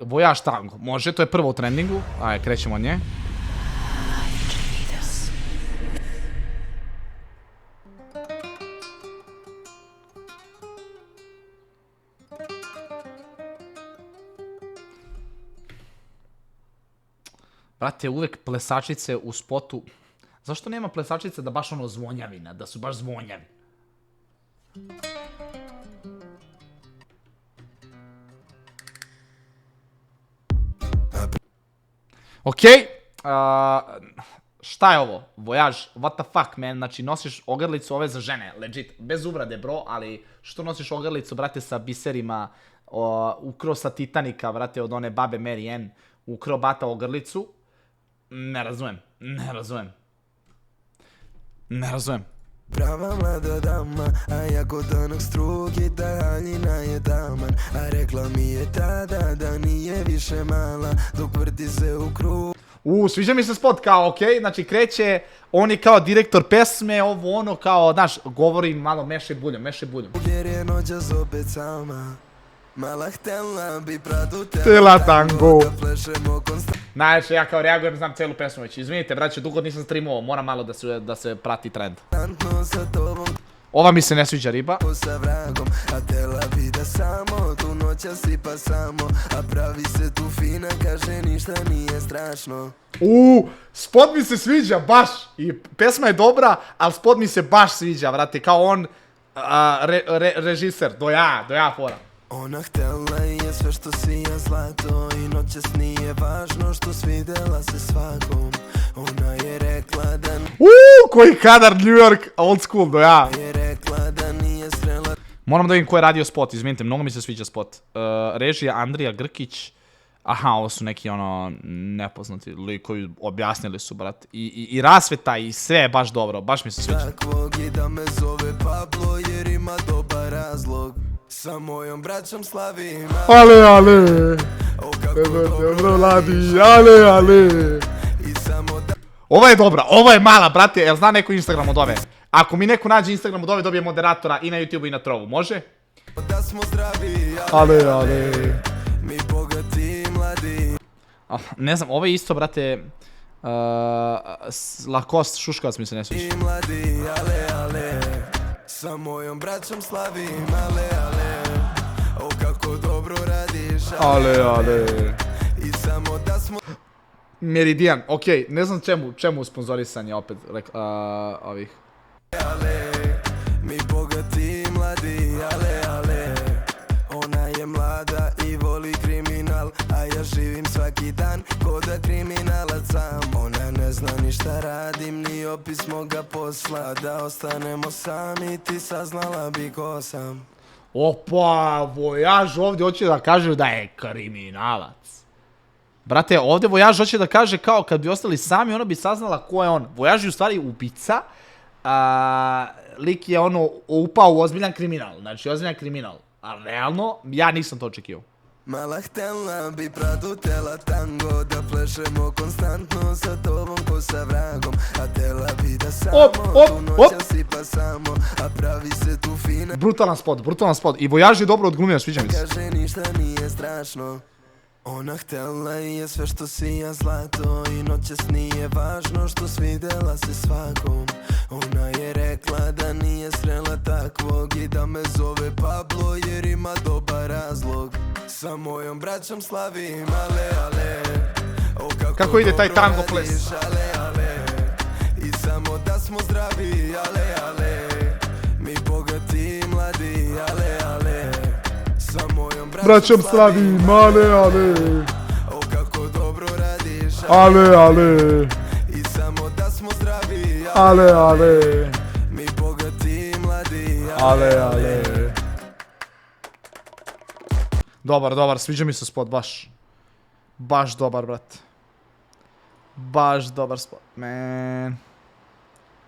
Voyage tango, može, to je prvo u trendingu. Ajde, krećemo od nje. Brate, uvek plesačice u spotu. Zašto nema plesačice da baš ono zvonjavina, da su baš zvonjavi? Okej, šta je ovo? Voyage, what the fuck, man? Znači, nosiš ogrlicu ove za žene, legit, bez uvrade, bro, ali što nosiš ogrlicu, brate, sa biserima, ukro sa Titanika, brate, od one babe Mary Ann, ukro bata ogrlicu? Ne razumem. Prava mlada dama, a ja kod onog struki, ta haljina je taman. A rekla mi je tada da nije više mala, dok vrti se u krug. Sviđa mi se spot, kao, okej, znači kreće, on je kao direktor pesme, ovo ono, kao, znaš, govori malo meše buljom. Jer je noćas opet sama, mala htjela bi pratu Tela tango. da plešemo konstantno. Najviše, ja kao reagujem, znam celu pesmu već. Izvinite, braće, dugo nisam streamovao, moram malo da se prati trend. Sa tobom Ova mi se ne sviđa riba. ko sa vragom, a tela bi da samo tu noćas sipa samo, a pravi se tu fina, kaže ništa nije strašno. Spot mi se sviđa, baš. I pesma je dobra, ali spot mi se baš sviđa, vrate, kao on, režiser, do ja fora. Ona htjela je sve što sija zlato i noćas nije važno što svidela se svakom. Ona je rekla da Koji kadar, New York, old school, do ja. je rekla da nije srela. Moram da vidim ko je radio spot, izvinite, mnogo mi se sviđa spot. Režija Andrija Grkić. Aha, ovo su neki ono nepoznati likovi, objasnili su, brat. I rasveta i sve je baš dobro, baš mi se sviđa. Takvog i da me zove Pablo jer ima dobar razlog. Sa mojom braćom slavim, Ale. o kako dobro Radi, ale. i samo da Ova je dobra, ova je mala, brate, jel zna neko Instagram od ove? Ako mi neko nađe Instagram od ove, dobije moderatora i na YouTube i na Trovu, može? smo zdravi, Ale. mi bogati i mladi. Ne znam, ovo je isto, brate, Lacoste šuškavac mi se ne sviđa. I mladi, ale, sa mojom braćom slavim, ale, o kako dobro radiš, Ale. i samo da smo Meridian, okej, ne znam čemu sponzorisanje opet, ovih. mi bogati i mladi, ale, ona je mlada i voli kriminal, a ja živim svaki dan ko da kriminalac sam. Ona ne zna ni šta radim, ni opis moga posla, da ostanemo sami, ti saznala bi ko sam. Opa, Voyage ovdje hoće da kaže da je kriminalac. Brate, ovdje Voyage hoće da kaže kao kad bi ostali sami, ona bi saznala ko je on. Voyage je u stvari ubica, lik je ono upao u ozbiljan kriminal, znači ozbiljan kriminal. A realno, ja nisam to očekivao. Mala htjela bi pratu tela tango, da plešemo konstantno sa tobom ko sa vragom, a tela bi da samo tu noćas sipa samo, a pravi se tu fina, Brutalan spot. I Voyage je dobro odglumio, sviđa mi se. kaže ništa nije strašno. Ona htjela je sve što sija zlato i noćas nije važno što svidela se svakom. Ona je rekla da nije srela takvog i da me zove Pablo jer ima dobar razlog. Sa mojom braćom slavim, ale, o Kako ide taj dobro tango radiš, ples? ale, i samo da smo zdravi, ale, mi bogati i mladi, ale, sa mojom Braćom slavim, ale. o kako dobro radiš, Ale. i samo da smo zdravi, Ale. mi bogati i mladi, Ale. Dobar, sviđa mi se spot, baš. Baš dobar, brate. Baš dobar spot, man.